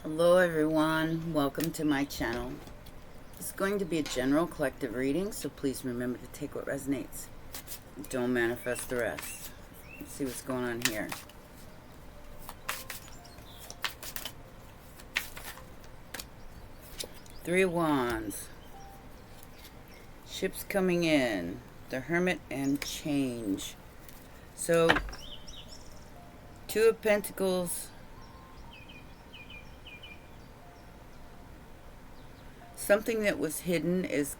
Hello everyone, welcome to my channel. It's going to be a general collective reading, so please remember to take what resonates. Don't manifest the rest. Let's see what's going on here. Three of Wands. Ships coming in. The Hermit and change. So, Two of Pentacles. Something that was hidden is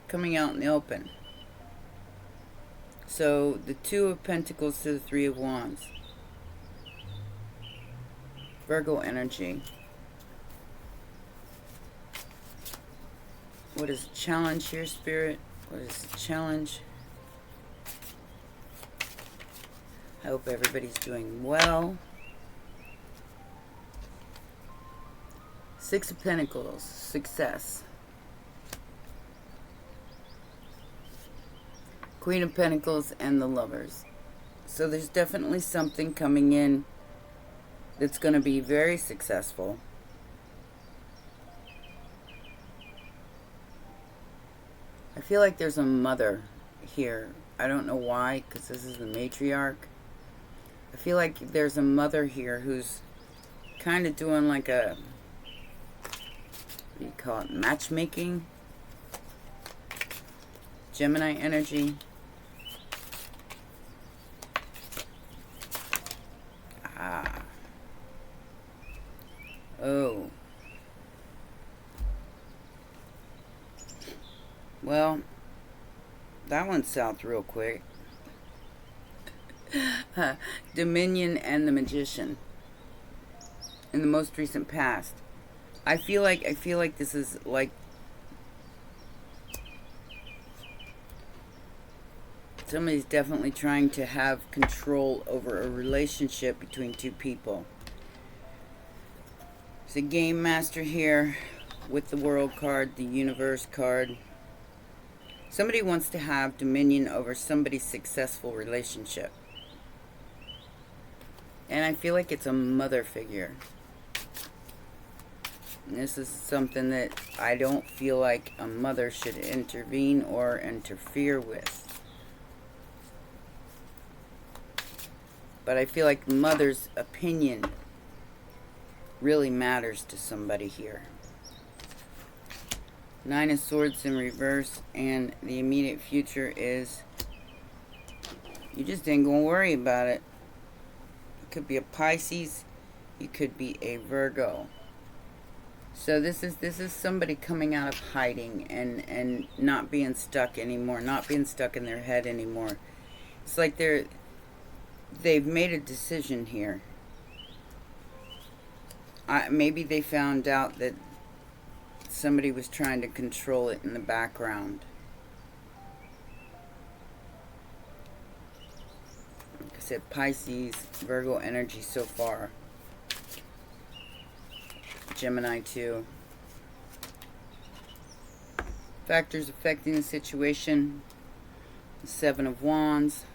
coming out in the open. So the Two of Pentacles to the Three of Wands. Virgo energy. What is the challenge here, Spirit? What is the challenge? I hope everybody's doing well. Six of Pentacles, success. Queen of Pentacles and the Lovers. So there's definitely something coming in that's going to be very successful. I feel like there's a mother here. I don't know why, because this is the matriarch. I feel like there's a mother here who's kind of doing like a, what do you call it, matchmaking? Gemini energy. Oh. Well, that went south real quick. Dominion and the Magician. In the most recent past. I feel like this is like somebody's definitely trying to have control over a relationship between two people. There's a game master here with the World card, the Universe card. Somebody wants to have dominion over somebody's successful relationship. And I feel like it's a mother figure. And this is something that I don't feel like a mother should intervene or interfere with. But I feel like mother's opinion really matters to somebody here. Nine of Swords in reverse, and the immediate future is you just ain't gonna worry about it. It could be a Pisces, you could be a Virgo. So this is somebody coming out of hiding and not being stuck anymore, not being stuck in their head anymore. It's like they've made a decision here. Maybe they found out that somebody was trying to control it in the background. Like I said, Pisces, Virgo energy so far. Gemini too. Factors affecting the situation. The Seven of Wands.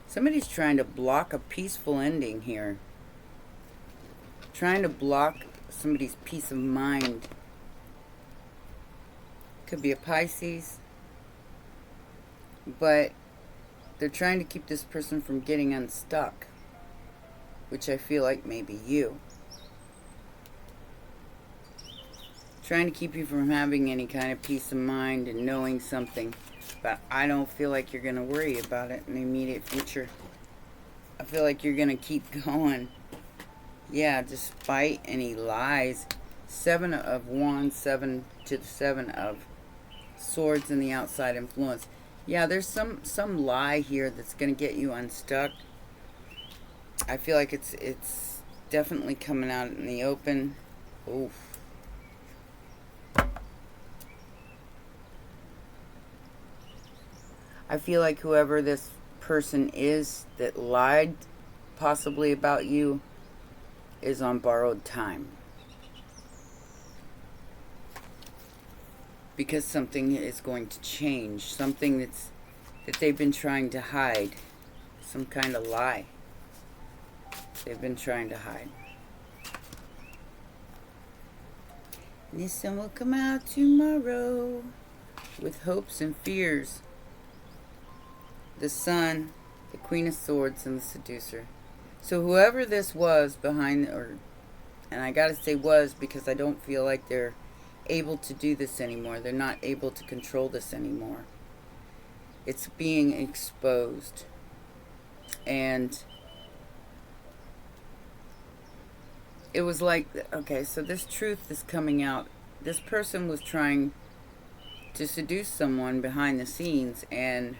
Somebody's trying to block a peaceful ending here. Trying to block somebody's peace of mind. Could be a Pisces. But they're trying to keep this person from getting unstuck. Which I feel like may be you. Trying to keep you from having any kind of peace of mind and knowing something. But I don't feel like you're going to worry about it in the immediate future. I feel like you're going to keep going. Yeah, despite any lies. Seven of Wands, seven to the Seven of Swords and the outside influence. Yeah, there's some lie here that's going to get you unstuck. I feel like it's definitely coming out in the open. Oof. I feel like whoever this person is that lied possibly about you is on borrowed time. Because something is going to change. Something that they've been trying to hide. Some kind of lie they've been trying to hide. This sun will come out tomorrow with hopes and fears. The sun, the Queen of Swords, and the Seducer. So whoever this was behind, and I gotta say was because I don't feel like they're able to do this anymore. They're not able to control this anymore. It's being exposed. And it was like, okay, so this truth is coming out. This person was trying to seduce someone behind the scenes, and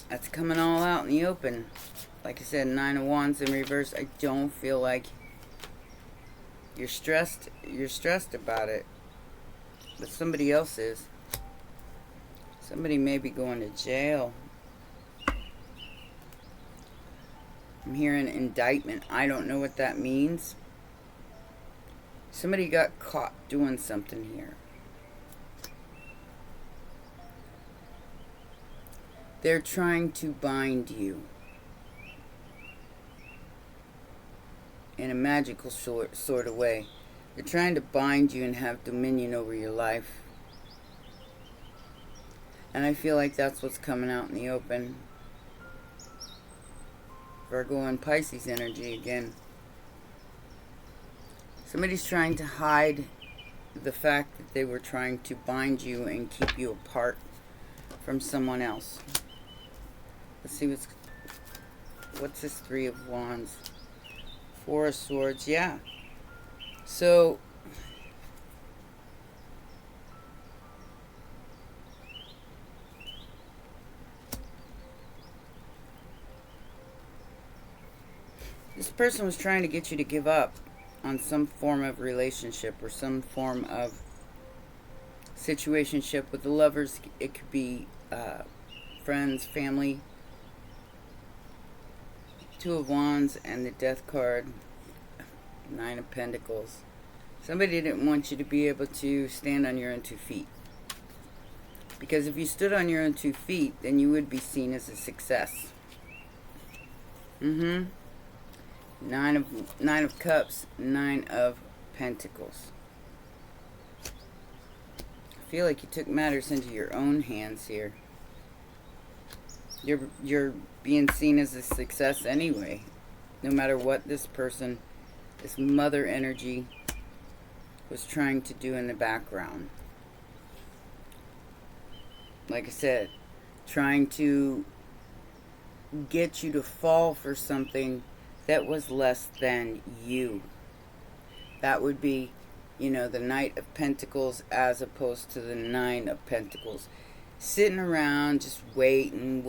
that's coming all out in the open. Like I said, 9 of Wands in reverse. I don't feel like you're stressed about it, but somebody else is. Somebody may be going to jail. I'm hearing indictment. I don't know what that means. Somebody got caught doing something here. They're trying to bind you in a magical sort of way. They're trying to bind you and have dominion over your life. And I feel like that's what's coming out in the open. Virgo and Pisces energy again. Somebody's trying to hide the fact that they were trying to bind you and keep you apart from someone else. Let's see what's this 3 of Wands? 4 of Swords, yeah. So this person was trying to get you to give up on some form of relationship or some form of situationship with the lovers. It could be friends, family. 2 of Wands and the Death card. 9 of Pentacles. Somebody didn't want you to be able to stand on your own 2 feet. Because if you stood on your own 2 feet, then you would be seen as a success. Nine of Cups, 9 of Pentacles. I feel like you took matters into your own hands here. You're being seen as a success anyway. No matter what this person, this mother energy, was trying to do in the background. Like I said, trying to get you to fall for something that was less than you. That would be, the Knight of Pentacles as opposed to the 9 of Pentacles. Sitting around just waiting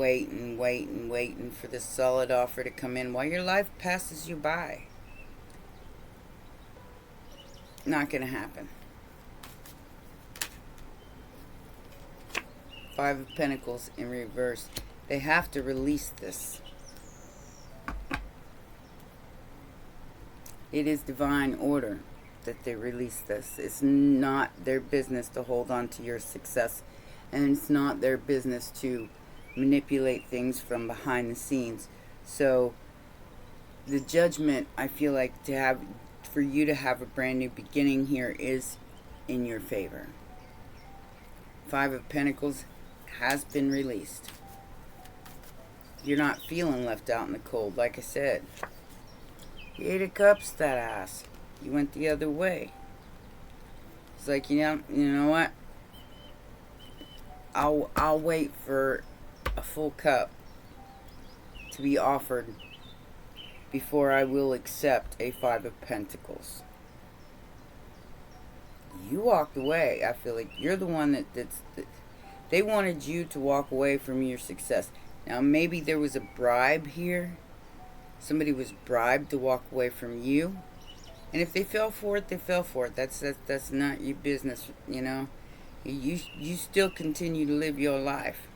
for this solid offer to come in while your life passes you by. Not going to happen. 5 of Pentacles in reverse. They have to release this. It is divine order that they release this. It's not their business to hold on to your success. And it's not their business to manipulate things from behind the scenes. So the judgment, I feel like, for you to have a brand new beginning here is in your favor. 5 of Pentacles has been released. You're not feeling left out in the cold, like I said. The 8 of Cups, that ass. You went the other way. It's like, you know what? I'll wait for a full cup to be offered before I will accept a 5 of Pentacles. You walked away. I feel like you're the one that they wanted you to walk away from your success. Now maybe there was a bribe here. Somebody was bribed to walk away from you. And if they fell for it, they fell for it. That's not your business, You still continue to live your life,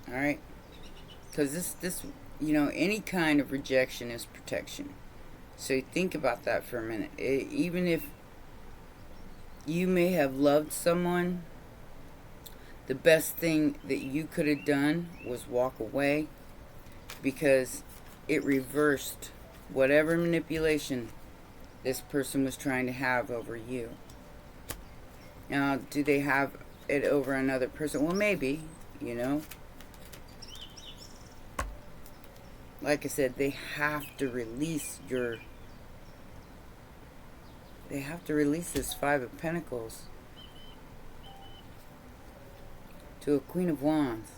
all right? Because this, any kind of rejection is protection. So think about that for a minute. Even if you may have loved someone, the best thing that you could have done was walk away, because it reversed whatever manipulation this person was trying to have over you. Now, do they have it over another person? Well, maybe, you know. Like I said, they have to release your... They have to release this Five of Pentacles to a Queen of Wands.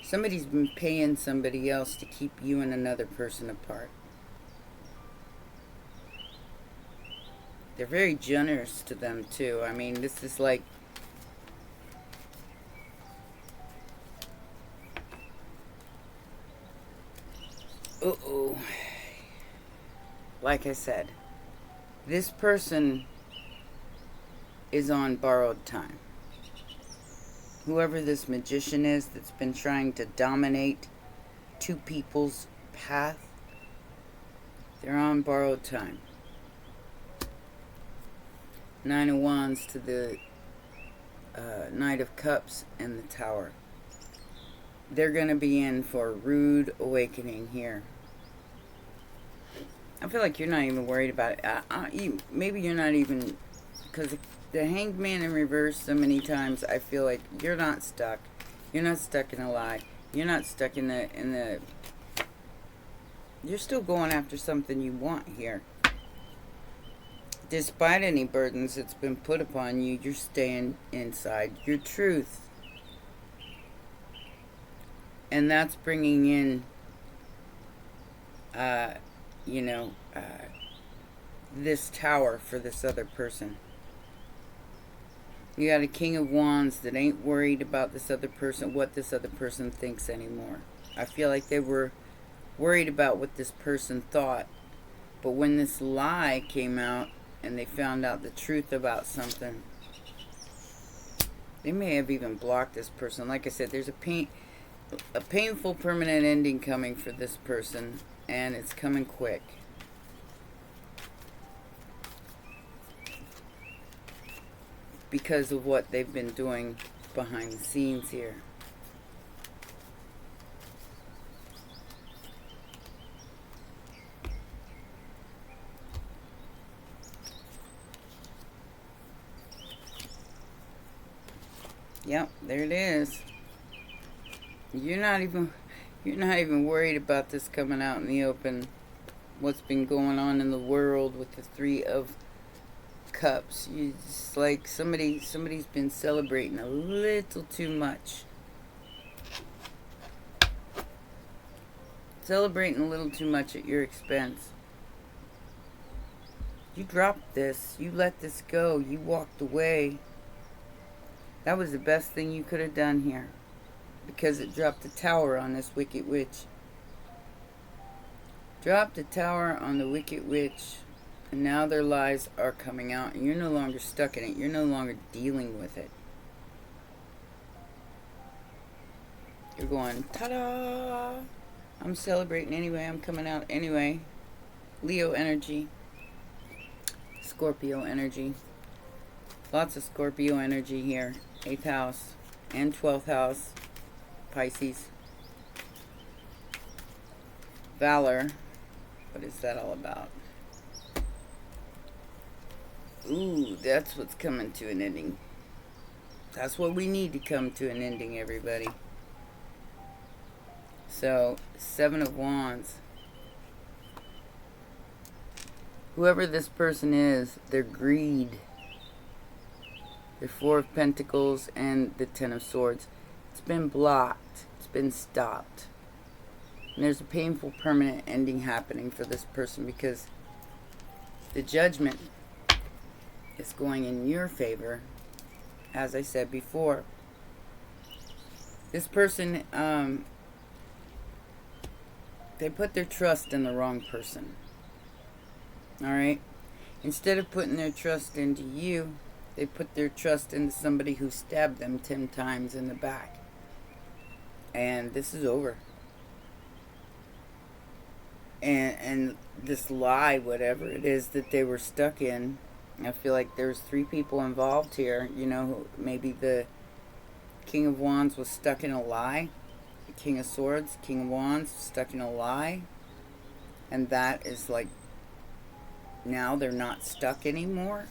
Somebody's been paying somebody else to keep you and another person apart. They're very generous to them too. I mean, this is like... Uh-oh. Like I said, this person is on borrowed time. Whoever this magician is that's been trying to dominate two people's path, they're on borrowed time. Nine of Wands to the Knight of Cups and the Tower. They're going to be in for a rude awakening here. I feel like you're not even worried about it. Maybe you're not even... Because the Hanged Man in reverse so many times, I feel like you're not stuck. You're not stuck in a lie. You're not stuck in the... You're still going after something you want here. Despite any burdens that's been put upon you, you're staying inside your truth. And that's bringing in, this tower for this other person. You got a King of Wands that ain't worried about this other person, what this other person thinks anymore. I feel like they were worried about what this person thought. But when this lie came out and they found out the truth about something, they may have even blocked this person. Like I said, there's a painful permanent ending coming for this person, and it's coming quick. Because of what they've been doing behind the scenes here. Yep, there it is. You're not even worried about this coming out in the open. What's been going on in the world with the Three of Cups. You just like somebody's been celebrating a little too much. Celebrating a little too much at your expense. You dropped this. You let this go. You walked away. That was the best thing you could have done here. Because it dropped the tower on this Wicked Witch. Dropped the tower on the Wicked Witch. And now their lies are coming out. And you're no longer stuck in it. You're no longer dealing with it. You're going, ta-da! I'm celebrating anyway. I'm coming out anyway. Leo energy. Scorpio energy. Lots of Scorpio energy here. 8th house and 12th house. Pisces. Valor. What is that all about? Ooh, that's what's coming to an ending. That's what we need to come to an ending, everybody. So, 7 of Wands. Whoever this person is, their greed. The 4 of Pentacles and the 10 of Swords. It's been blocked. It's been stopped. And there's a painful permanent ending happening for this person because the judgment is going in your favor. As I said before. This person, they put their trust in the wrong person. Alright? Instead of putting their trust into you, they put their trust into somebody who stabbed them 10 times in the back. And this is over. And this lie, whatever it is that they were stuck in, I feel like there's 3 people involved here. You know, maybe the King of Wands was stuck in a lie. The King of Swords, King of Wands, stuck in a lie. And that is like, now they're not stuck anymore.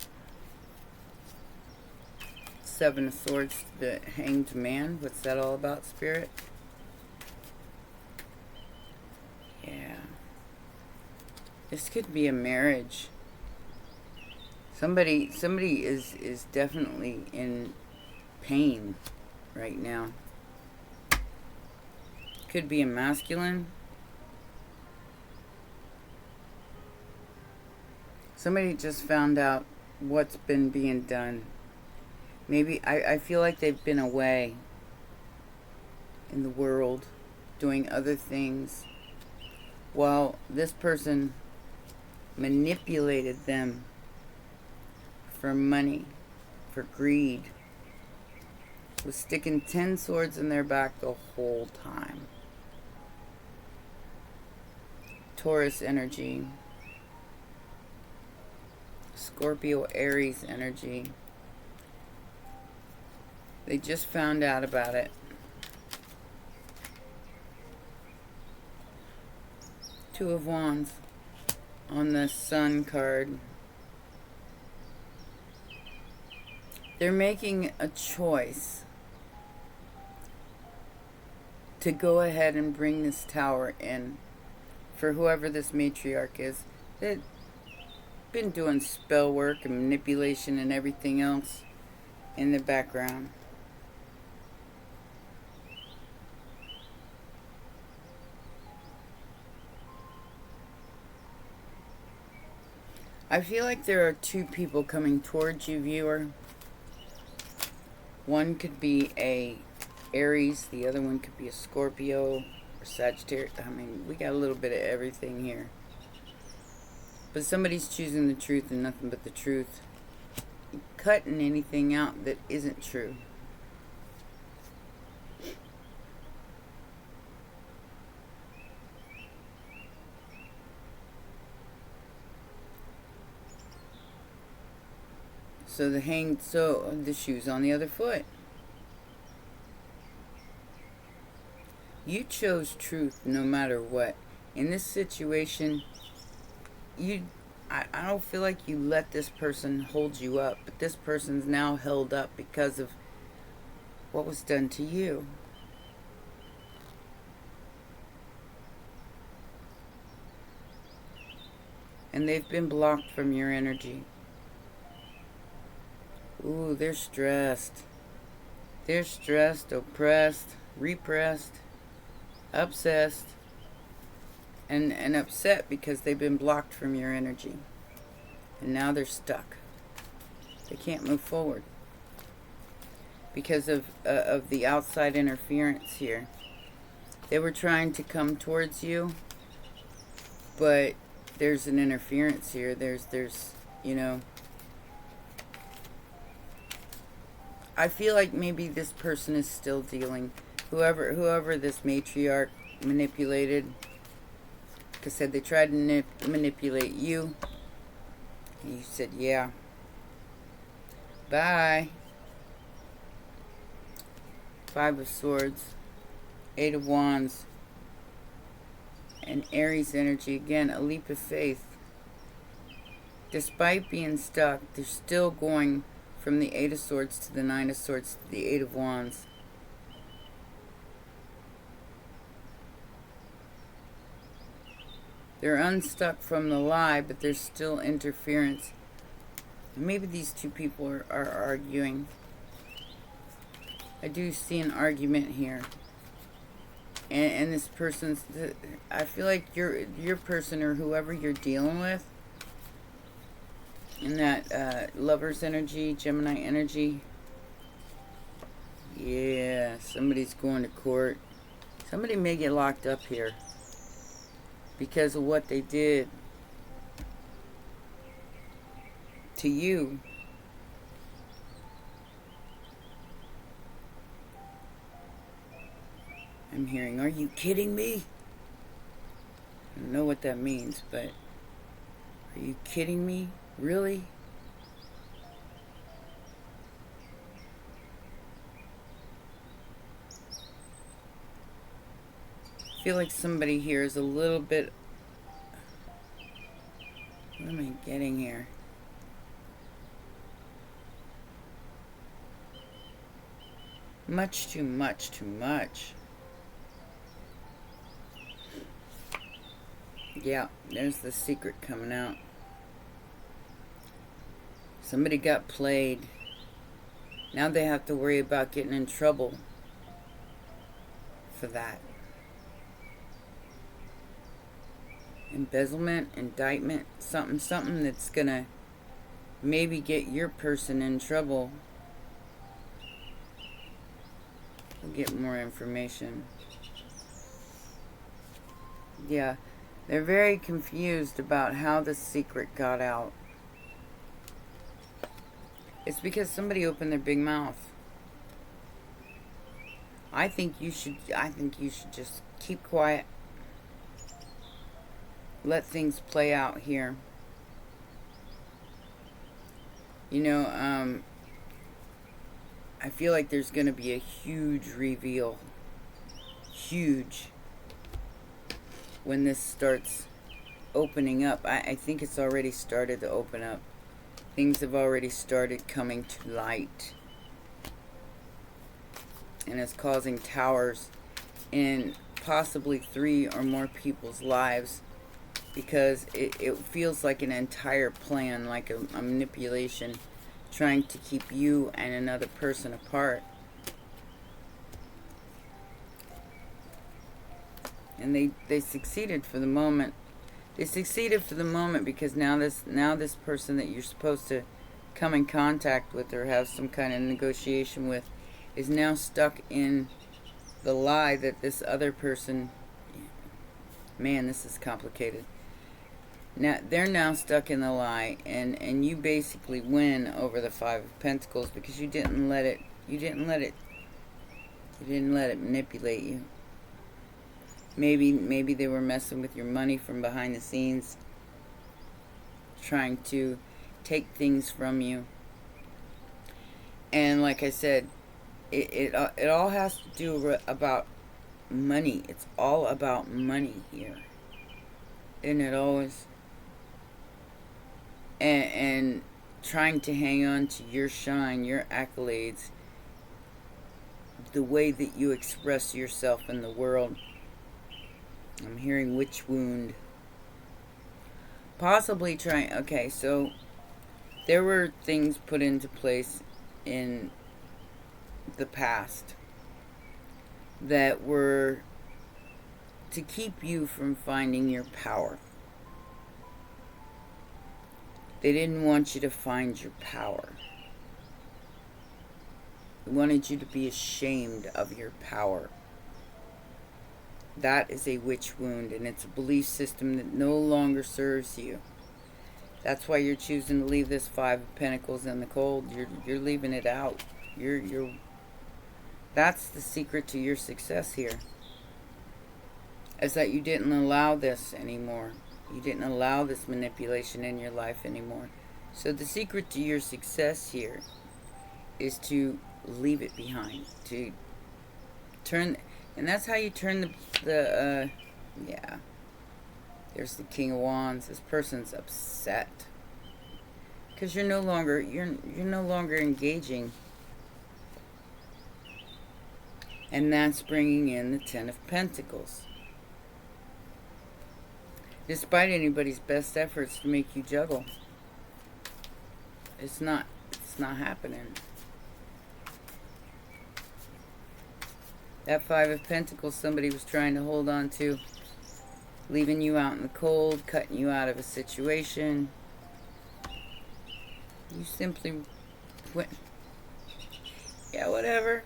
Seven of Swords, the Hanged Man. What's that all about, Spirit? Yeah. This could be a marriage. Somebody is definitely in pain right now. Could be a masculine. Somebody just found out what's been being done. Maybe, I feel like they've been away in the world doing other things while this person manipulated them for money, for greed. Was sticking 10 swords in their back the whole time. Taurus energy. Scorpio, Aries energy. They just found out about it. Two of Wands on the Sun card. They're making a choice to go ahead and bring this tower in for whoever this matriarch is. They've been doing spell work and manipulation and everything else in the background. I feel like there are two people coming towards you, viewer. One could be a Aries, the other one could be a Scorpio or Sagittarius. I mean, we got a little bit of everything here. But somebody's choosing the truth and nothing but the truth. Cutting anything out that isn't true. So the shoe's on the other foot. You chose truth no matter what. In this situation, I don't feel like you let this person hold you up, but this person's now held up because of what was done to you. And they've been blocked from your energy. Ooh, they're stressed. They're stressed, oppressed, repressed, obsessed, and upset because they've been blocked from your energy. And now they're stuck. They can't move forward because of the outside interference here. They were trying to come towards you, but there's an interference here. There's you know, I feel like maybe this person is still dealing, whoever this matriarch manipulated, like I said, they tried to manipulate you. You said, yeah. Bye. Five of Swords, Eight of Wands, and Aries energy. Again, a leap of faith. Despite being stuck, they're still going from the Eight of Swords to the Nine of Swords to the Eight of Wands. They're unstuck from the lie, but there's still interference. Maybe these two people are arguing. I do see an argument here. And this person's... I feel like your person or whoever you're dealing with, in that lover's energy, Gemini energy. Yeah, somebody's going to court. Somebody may get locked up here because of what they did to you. I'm hearing, are you kidding me? I don't know what that means, but are you kidding me? Really? I feel like somebody here is a little bit What am I getting here? Much too much, too much. Yeah, there's the secret coming out. Somebody got played. Now they have to worry about getting in trouble for that. Embezzlement, indictment, something that's gonna maybe get your person in trouble. We'll get more information. Yeah, they're very confused about how the secret got out. It's because somebody opened their big mouth. I think you should just keep quiet. Let things play out here. You know, I feel like there's going to be a huge reveal. Huge. When this starts opening up. I think it's already started to open up. Things have already started coming to light. And it's causing towers in possibly 3 or more people's lives. Because it feels like an entire plan, like a manipulation, trying to keep you and another person apart. And they succeeded for the moment. They succeeded for the moment because now this person that you're supposed to come in contact with or have some kind of negotiation with is now stuck in the lie that this other person... Man, this is complicated. Now they're now stuck in the lie, and you basically win over the 5 of Pentacles because you didn't let it manipulate you. Maybe they were messing with your money from behind the scenes, trying to take things from you. And like I said, it all has to do about money. It's all about money here, isn't it always? And trying to hang on to your shine, your accolades, the way that you express yourself in the world. I'm hearing witch wound. Possibly trying... Okay, so there were things put into place in the past that were to keep you from finding your power. They didn't want you to find your power. They wanted you to be ashamed of your power. That is a witch wound, and it's a belief system that no longer serves you. That's why you're choosing to leave this 5 of Pentacles in the cold. You're leaving it out. That's the secret to your success here. Is that you didn't allow this anymore. You didn't allow this manipulation in your life anymore. So the secret to your success here is to leave it behind. To turn... And that's how you turn yeah. There's the King of Wands. This person's upset because you're no longer engaging, and that's bringing in the 10 of Pentacles. Despite anybody's best efforts to make you juggle, it's not happening. That 5 of Pentacles, somebody was trying to hold on to, leaving you out in the cold, cutting you out of a situation. You simply went, yeah, whatever.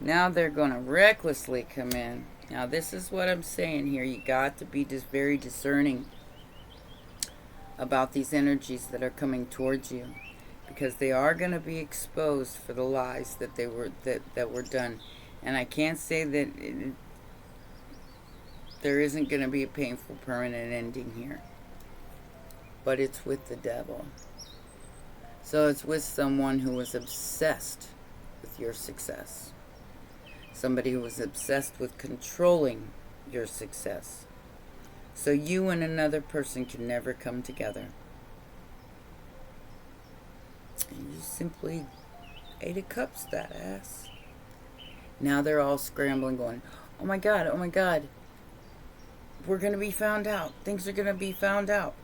Now they're going to recklessly come in. Now this is what I'm saying here. You got to be just very discerning about these energies that are coming towards you, because they are going to be exposed for the lies that were done. And I can't say that there isn't going to be a painful permanent ending here. But it's with the devil. So it's with someone who was obsessed with your success. Somebody who was obsessed with controlling your success. So you and another person can never come together. And you simply Eight of Cups that ass. Now they're all scrambling going, oh my God, we're going to be found out. Things are going to be found out.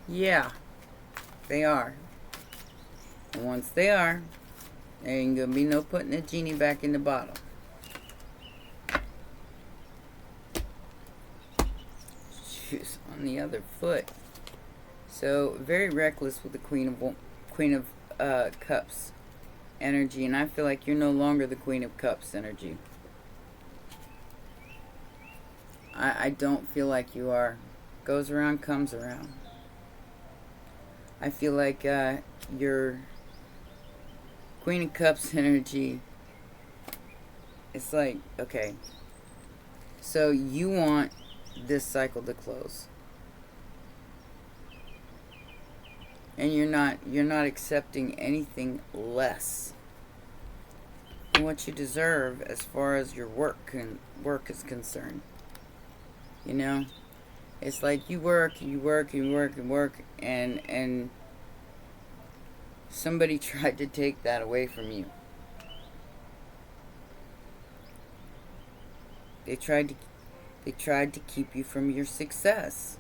Yeah, they are. And once they are, there ain't going to be no putting the genie back in the bottle. Shoes on the other foot. So, very reckless with the Queen of Cups energy. And I feel like you're no longer the Queen of Cups energy. I don't feel like you are. Goes around, comes around. I feel like your Queen of Cups energy, it's like, okay, so you want this cycle to close. And you're not accepting anything less than what you deserve as far as your work is concerned. You know? It's like you work, and somebody tried to take that away from you. They tried to keep you from your success.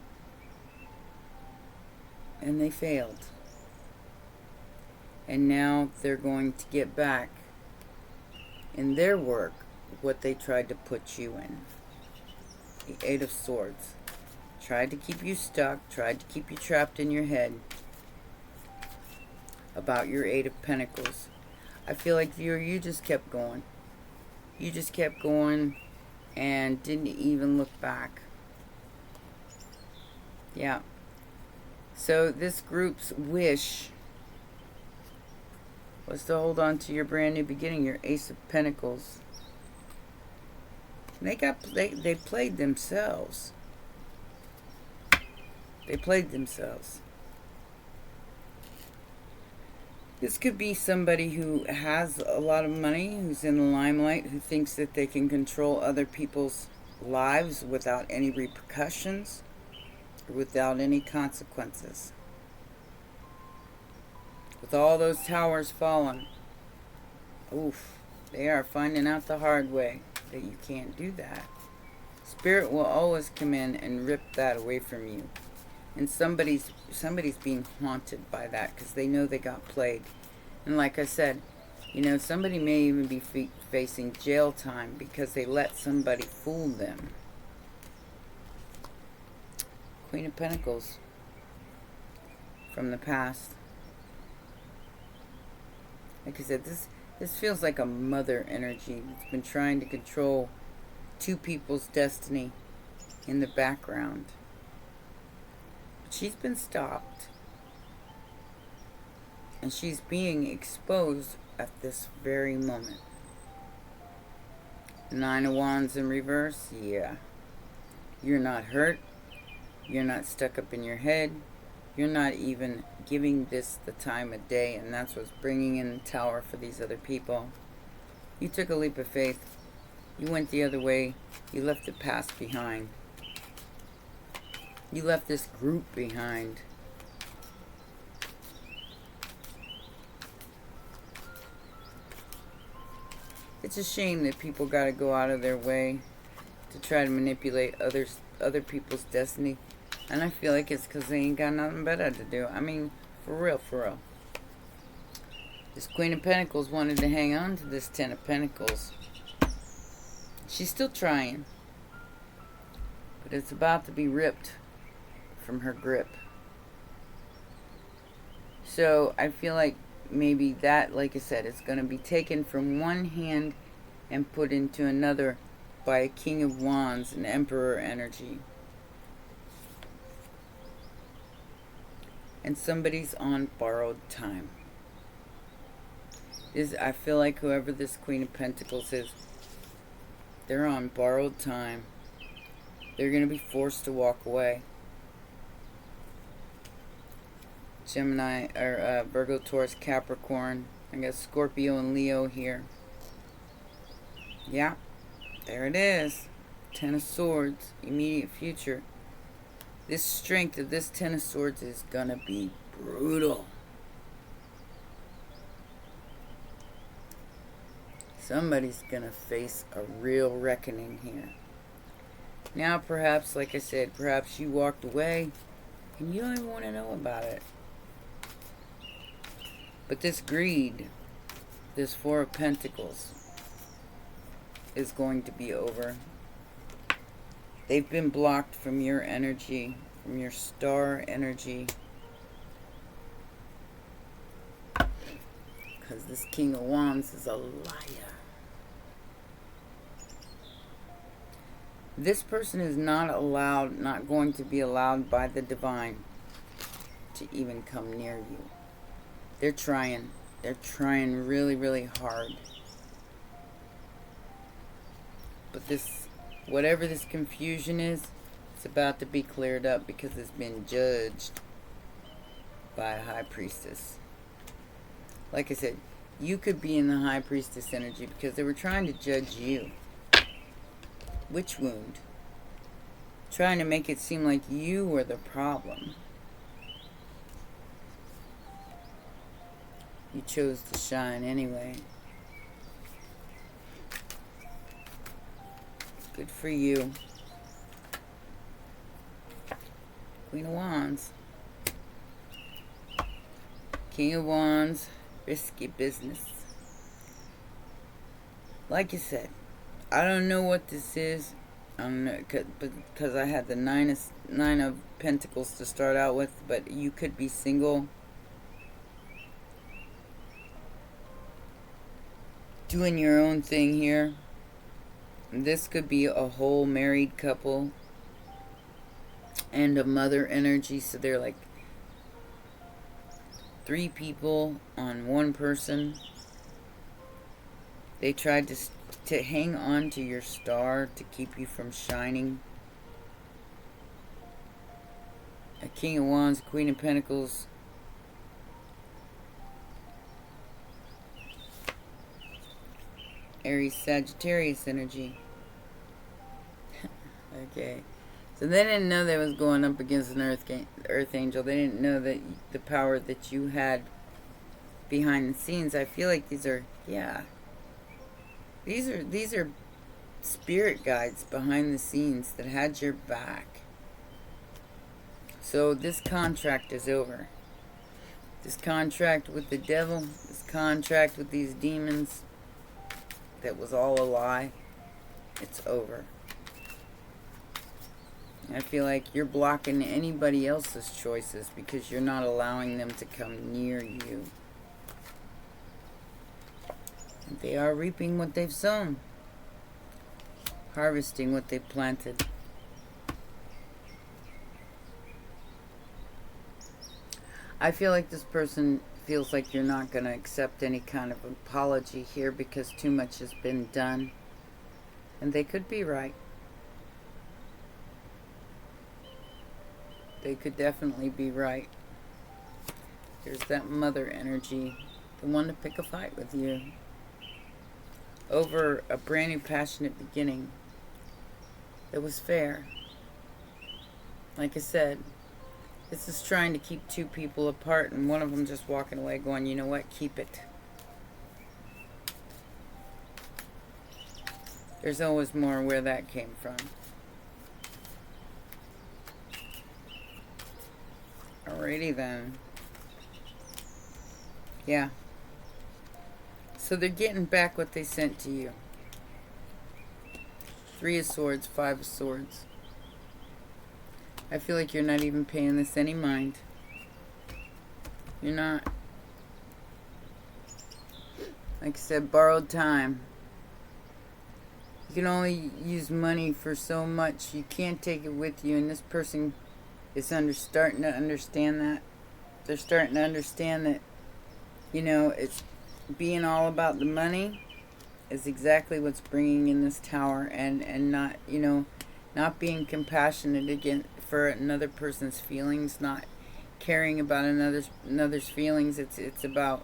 And they failed. And now they're going to get back in their work what they tried to put you in. The Eight of Swords. Tried to keep you stuck, tried to keep you trapped in your head about your Eight of Pentacles. I feel like, viewer, you just kept going. You just kept going and didn't even look back. Yeah. So this group's wish was to hold on to your brand new beginning, your Ace of Pentacles. They played themselves. They played themselves. This could be somebody who has a lot of money, who's in the limelight, who thinks that they can control other people's lives without any repercussions, or without any consequences. With all those towers fallen, oof, they are finding out the hard way that you can't do that. Spirit will always come in and rip that away from you. And somebody's being haunted by that because they know they got played. And like I said, you know, somebody may even be facing jail time because they let somebody fool them. Queen of Pentacles from the past. Like I said, this feels like a mother energy that's been trying to control two people's destiny in the background. She's been stopped, and she's being exposed at this very moment. Nine of Wands in reverse, yeah. You're not hurt. You're not stuck up in your head. You're not even giving this the time of day, and that's what's bringing in the Tower for these other people. You took a leap of faith. You went the other way. You left the past behind. You left this group behind. It's a shame that people got to go out of their way to try to manipulate other people's destiny. And I feel like it's because they ain't got nothing better to do. I mean, for real, for real. This Queen of Pentacles wanted to hang on to this Ten of Pentacles. She's still trying. But it's about to be ripped from her grip. So I feel like maybe that, like I said, it's going to be taken from one hand and put into another by a King of Wands, an Emperor energy. And somebody's on borrowed time. I feel like whoever this Queen of Pentacles is, they're on borrowed time. They're going to be forced to walk away. Gemini, or Virgo, Taurus, Capricorn. I got Scorpio and Leo here. Yeah, there it is. Ten of Swords, immediate future. This strength of this Ten of Swords is gonna be brutal. Somebody's gonna face a real reckoning here. Now, perhaps, like I said, perhaps you walked away and you don't even want to know about it. But this greed, this Four of Pentacles, is going to be over. They've been blocked from your energy, from your star energy. Because this King of Wands is a liar. This person is not going to be allowed by the divine to even come near you. They're trying. They're trying really, really hard. But this, whatever this confusion is, it's about to be cleared up because it's been judged by a High Priestess. Like I said, you could be in the High Priestess energy because they were trying to judge you. Witch wound. Trying to make it seem like you were the problem. You chose to shine anyway. Good for you. Queen of Wands. King of Wands. Risky business. Like you said, I don't know what this is. I don't know, because I had the nine of Pentacles to start out with, but you could be single, doing your own thing here. This could be a whole married couple and a mother energy, so they're like 3 people on one person. They tried to hang on to your star to keep you from shining. A King of Wands, Queen of Pentacles. Aries, Sagittarius energy. Okay. So they didn't know they was going up against an earth angel. They didn't know that the power that you had behind the scenes. I feel like these are, yeah. These are spirit guides behind the scenes that had your back. So this contract is over. This contract with the devil, this contract with these demons, that was all a lie. It's over. I feel like you're blocking anybody else's choices because you're not allowing them to come near you. They are reaping what they've sown, harvesting what they've planted. I feel like this person feels like you're not going to accept any kind of apology here because too much has been done. And they could be right. They could definitely be right. There's that mother energy, the one to pick a fight with you over a brand new passionate beginning that was fair. Like I said, this is trying to keep 2 people apart and one of them just walking away going, you know what, keep it. There's always more where that came from. Alrighty then. Yeah. So they're getting back what they sent to you. 3 of Swords, 5 of Swords. I feel like you're not even paying this any mind. You're not. Like I said, borrowed time. You can only use money for so much. You can't take it with you. And this person is starting to understand that. They're starting to understand that, you know, it's being all about the money is exactly what's bringing in this Tower, and not, you know, not being compassionate again for another person's feelings, not caring about another's feelings. It's about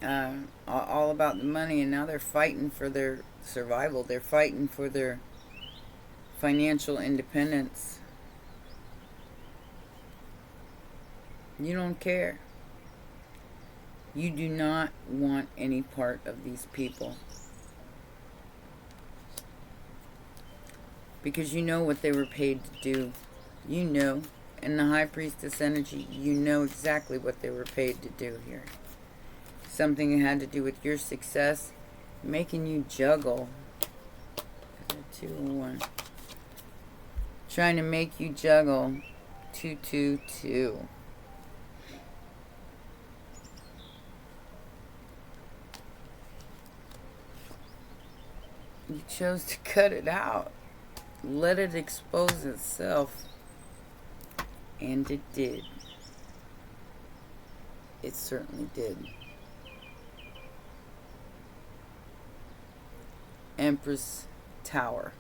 all about the money, and now they're fighting for their survival. They're fighting for their financial independence. You don't care. You do not want any part of these people. Because you know what they were paid to do. You know. In the High Priestess energy, you know exactly what they were paid to do here. Something that had to do with your success, making you juggle. 2, 1. Trying to make you juggle. 2, 2, 2. You chose to cut it out. Let it expose itself. And it did. It certainly did. Empress Tower.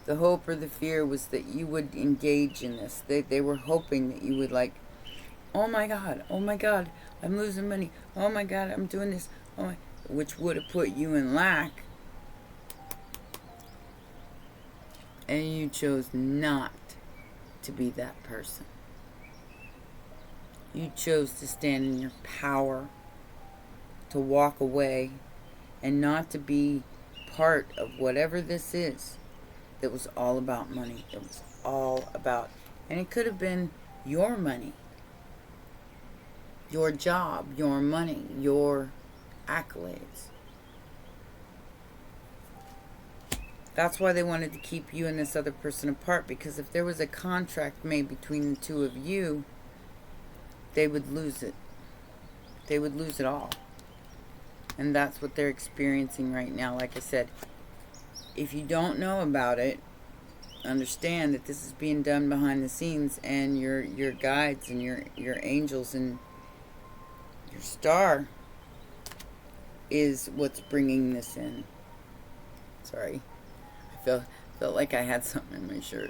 The hope or the fear was that you would engage in this. They were hoping that you would like, oh my God, I'm losing money. Oh my God, I'm doing this. Which would have put you in lack. And you chose not to be that person. You chose to stand in your power, to walk away, and not to be part of whatever this is that was all about money. It was all about, and it could have been your money, your job, your money, your accolades. That's why they wanted to keep you and this other person apart, because if there was a contract made between the two of you, they would lose it. They would lose it all. And that's what they're experiencing right now. Like I said, if you don't know about it, understand that this is being done behind the scenes, and your guides and your angels and your star is what's bringing this in. Sorry. Felt like I had something in my shirt.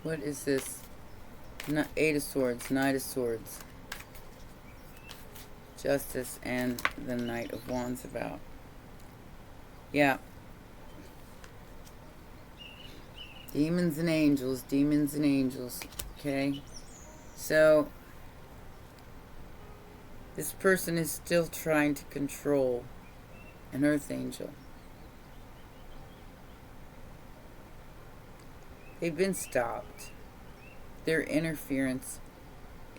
What is this? Eight of Swords, Knight of Swords. Justice and the Knight of Wands about. Yeah. Demons and angels, okay? So, this person is still trying to control an earth angel. They've been stopped. Their interference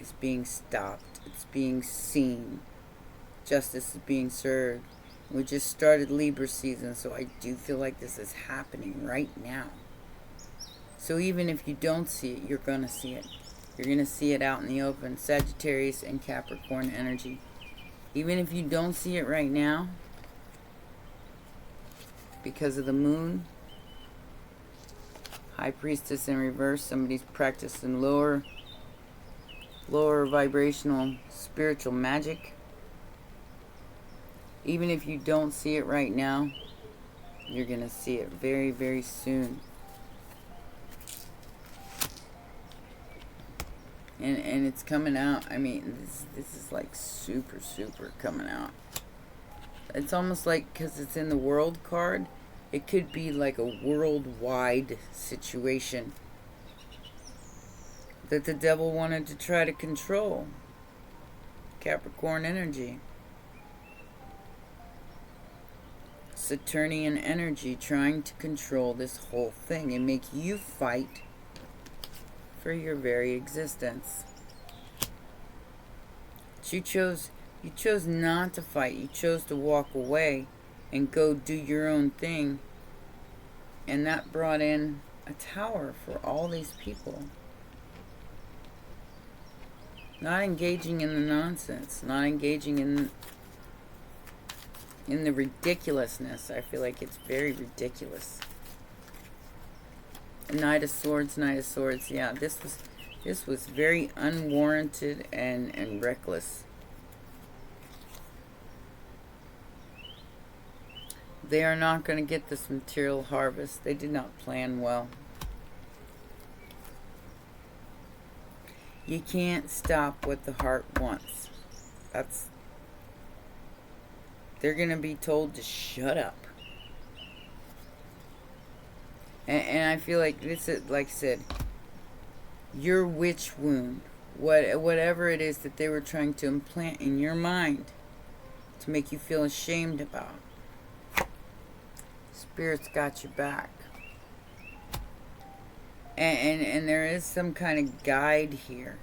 is being stopped. It's being seen. Justice is being served. We just started Libra season, so I do feel like this is happening right now. So even if you don't see it, you're going to see it. You're going to see it out in the open. Sagittarius and Capricorn energy. Even if you don't see it right now, because of the moon, High Priestess in reverse, somebody's practicing lower vibrational spiritual magic. Even if you don't see it right now, you're going to see it very, very soon. And it's coming out. I mean, this is like super, super coming out. It's almost like, because it's in the World card, it could be like a worldwide situation that the devil wanted to try to control. Capricorn energy. Saturnian energy trying to control this whole thing and make you fight for your very existence. But you chose not to fight. You chose to walk away and go do your own thing. And that brought in a tower for all these people. Not engaging in the nonsense, not engaging in the ridiculousness. I feel like it's very ridiculous. Knight of Swords, yeah, this was very unwarranted and reckless. They are not going to get this material harvest. They did not plan well. You can't stop what the heart wants. They're going to be told to shut up. And I feel like this is, like I said, your witch wound, whatever it is that they were trying to implant in your mind to make you feel ashamed about. Spirit's got your back. And there is some kind of guide here.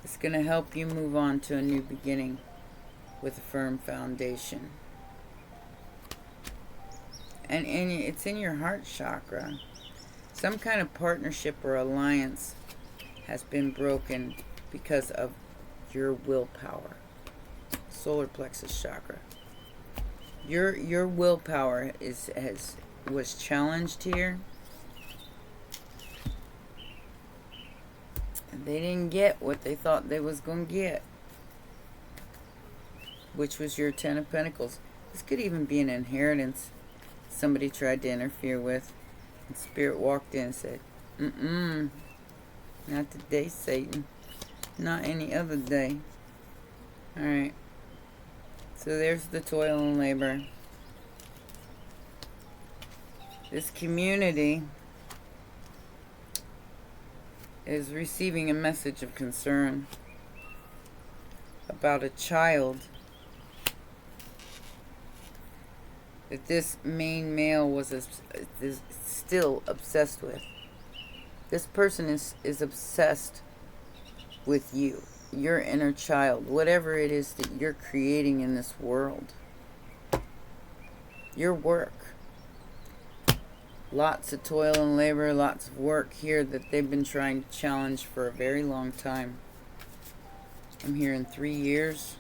It's going to help you move on to a new beginning with a firm foundation. And it's in your heart chakra. Some kind of partnership or alliance has been broken because of your willpower. Solar plexus chakra. Your willpower was challenged here. And they didn't get what they thought they was going to get, which was your Ten of Pentacles. This could even be an inheritance somebody tried to interfere with. And Spirit walked in and said, not today, Satan. Not any other day. Alright. So there's the toil and labor. This community is receiving a message of concern about a child that this main male is still obsessed with. This person is obsessed with you, your inner child, whatever it is that you're creating in this world. Your work. Lots of toil and labor, lots of work here that they've been trying to challenge for a very long time. I'm here in 3 years.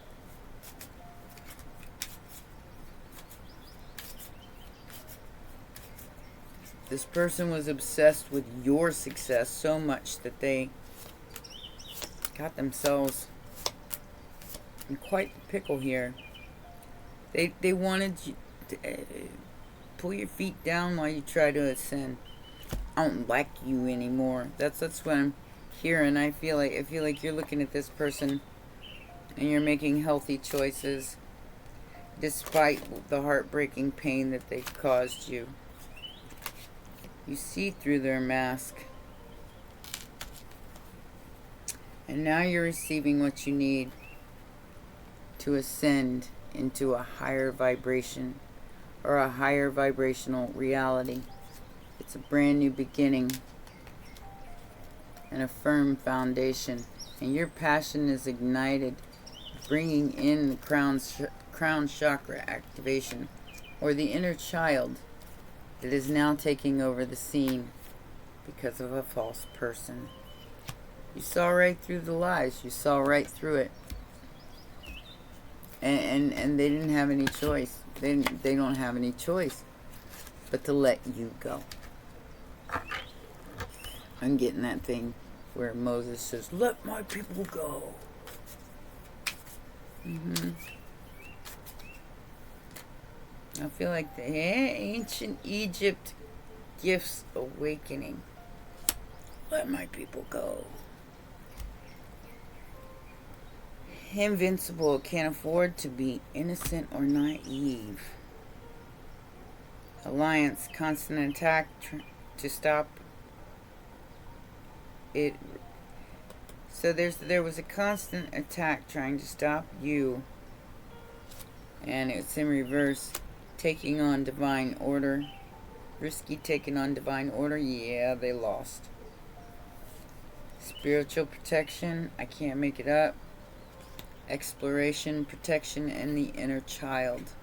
This person was obsessed with your success so much that they got themselves in quite the pickle here. They wanted you to pull your feet down while you try to ascend. I don't like you anymore. That's what I'm hearing. I feel like you're looking at this person and you're making healthy choices despite the heartbreaking pain that they caused you. You see through their mask. And now you're receiving what you need to ascend into a higher vibration or a higher vibrational reality. It's a brand new beginning and a firm foundation. And your passion is ignited, bringing in the crown chakra activation, or the inner child that is now taking over the scene because of a false person. You saw right through the lies. You saw right through it. And they didn't have any choice. They don't have any choice but to let you go. I'm getting that thing where Moses says, "Let my people go." I feel like the ancient Egypt gifts awakening. Let my people go. Invincible can't afford to be innocent or naive. Alliance, constant attack to stop it. So there was a constant attack trying to stop you, and it's in reverse. Taking on divine order. Risky taking on divine order. Yeah, they lost. Spiritual protection. I can't make it up. Exploration, protection, and the inner child.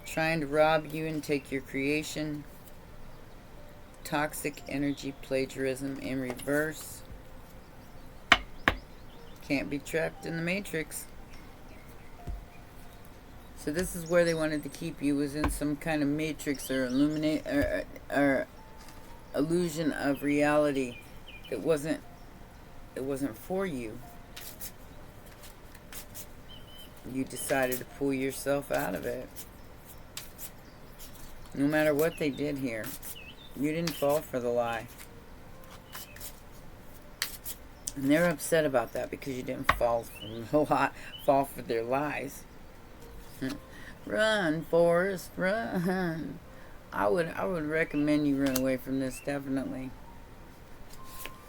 Trying to rob you and take your creation. Toxic energy plagiarism in reverse. Can't be trapped in the matrix. So this is where they wanted to keep you, was in some kind of matrix or or illusion of reality. It wasn't for you. You decided to pull yourself out of it. No matter what they did here, you didn't fall for the lie. And they're upset about that because you didn't fall for their lies. Run, Forrest, run. I would recommend you run away from this, definitely.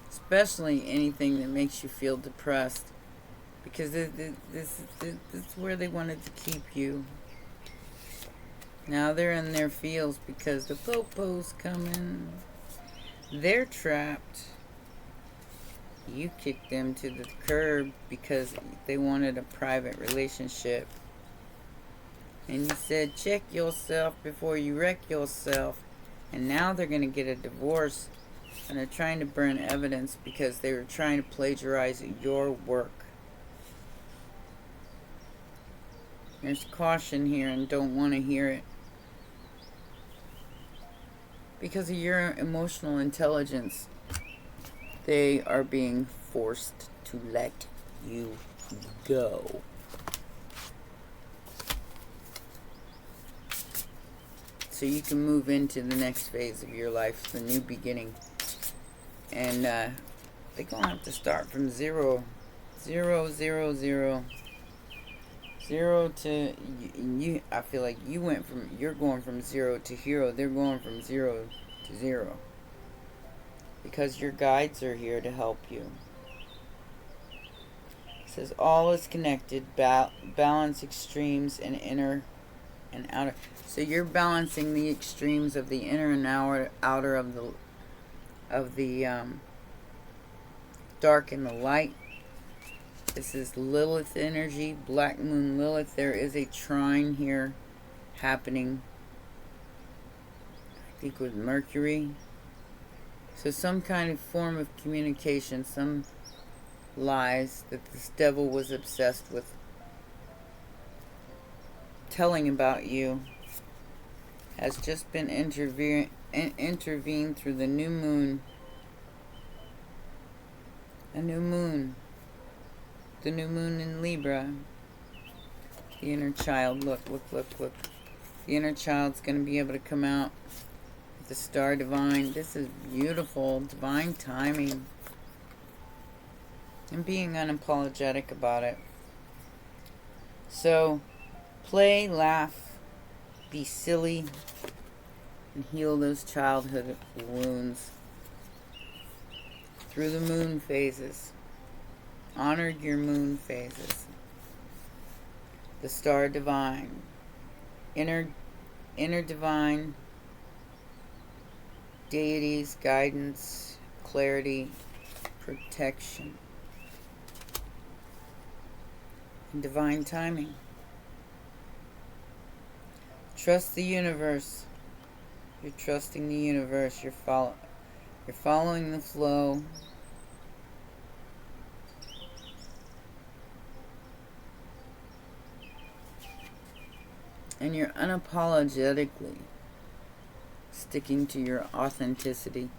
Especially anything that makes you feel depressed. Because this is where they wanted to keep you. Now they're in their feels because the popo's coming. They're trapped. You kicked them to the curb because they wanted a private relationship. And you said, check yourself before you wreck yourself. And now they're going to get a divorce. And they're trying to burn evidence because they were trying to plagiarize your work. There's caution here and don't want to hear it. Because of your emotional intelligence, they are being forced to let you go. So you can move into the next phase of your life, the new beginning. And they're going to have to start from zero. Zero to you. I feel like you're going from 0 to hero. They're going from 0 to 0. Because your guides are here to help you. It says all is connected. Balance extremes and inner and outer. So you're balancing the extremes of the inner and outer of the dark and the light. This is Lilith energy, Black Moon Lilith. There is a trine here happening, I think with Mercury. So some kind of form of communication, some lies that this devil was obsessed with telling about you has just been intervened through the new moon. A new moon. The new moon in Libra. The inner child. Look. The inner child's going to be able to come out with the star divine. This is beautiful. Divine timing. And being unapologetic about it. So, play, laugh, be silly, and heal those childhood wounds through the moon phases. Honor your moon phases. The star divine. Inner divine. Deities, guidance, clarity, protection. And divine timing. Trust the universe. You're trusting the universe. You're following the flow. And you're unapologetically sticking to your authenticity.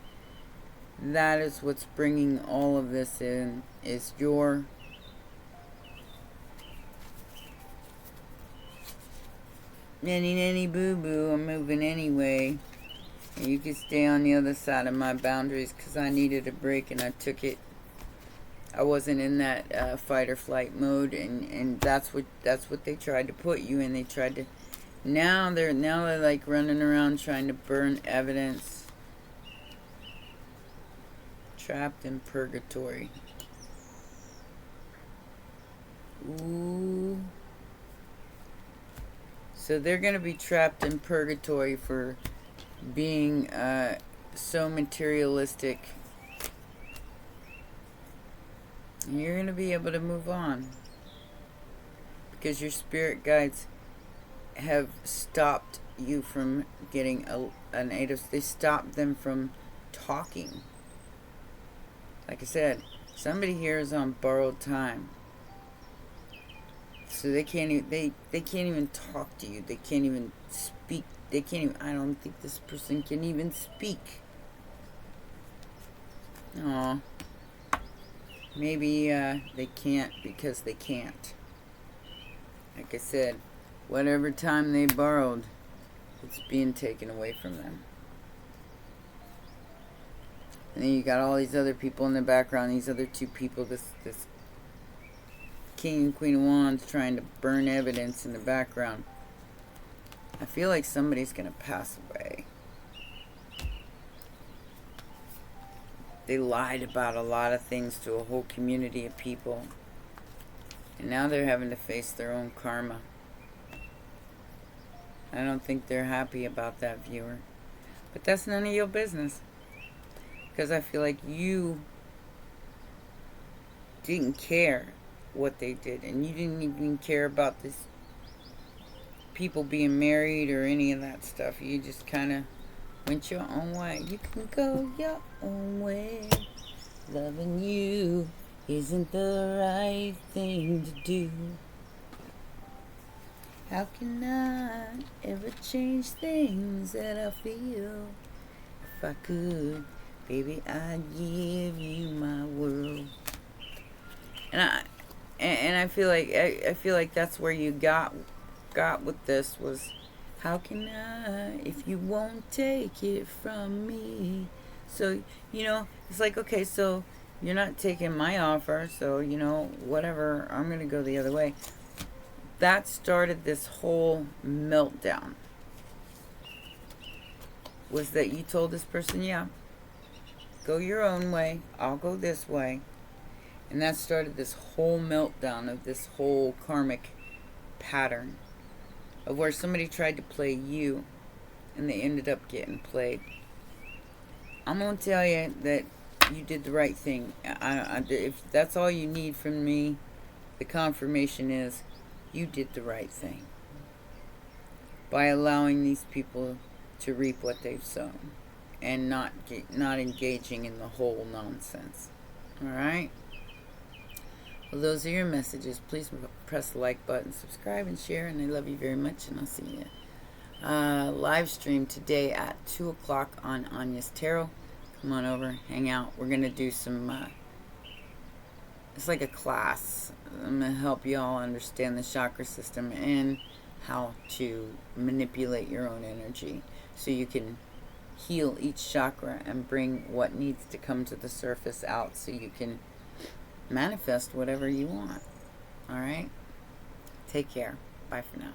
That is what's bringing all of this in, is your nanny boo boo. I'm moving anyway. And you can stay on the other side of my boundaries because I needed a break and I took it. I wasn't in that fight or flight mode, and that's what they tried to put you in. They tried to. Now they're like running around trying to burn evidence. Trapped in purgatory. Ooh. So they're going to be trapped in purgatory for being so materialistic. And you're going to be able to move on. Because your spirit guides have stopped you from getting an 8 of... They stopped them from talking. Like I said, somebody here is on borrowed time. So they can't even talk to you. They can't even speak. They can't even... I don't think this person can even speak. Aw. Maybe they can't because they can't. Like I said, whatever time they borrowed It's being taken away from them. And then you got all these other people in the background, these other two people, this King and Queen of Wands trying to burn evidence in the background. I feel like somebody's going to pass away. They lied about a lot of things to a whole community of people. And now they're having to face their own karma. I don't think they're happy about that, viewer. But that's none of your business. Because I feel like you didn't care what they did. And you didn't even care about this people being married or any of that stuff. You just kind of went your own way. You can go your own way. Loving you isn't the right thing to do. How can I ever change things that I feel? If I could, baby, I'd give you my world. And I feel like that's where you got with this was, how can I if you won't take it from me? So, it's like, okay, so you're not taking my offer, so, whatever, I'm going to go the other way. That started this whole meltdown. Was that you told this person, yeah, go your own way, I'll go this way. And that started this whole meltdown of this whole karmic pattern of where somebody tried to play you and they ended up getting played. I'm going to tell you that you did the right thing. If that's all you need from me, the confirmation is you did the right thing by allowing these people to reap what they've sown and not engaging in the whole nonsense. All right? Well, those are your messages. Please press the like button, subscribe, and share. And I love you very much. And I'll see you live stream today at 2 o'clock on Anya's Tarot. Come on over, hang out. We're going to do some, it's like a class. I'm going to help you all understand the chakra system and how to manipulate your own energy so you can heal each chakra and bring what needs to come to the surface out so you can manifest whatever you want. All right? Take care. Bye for now.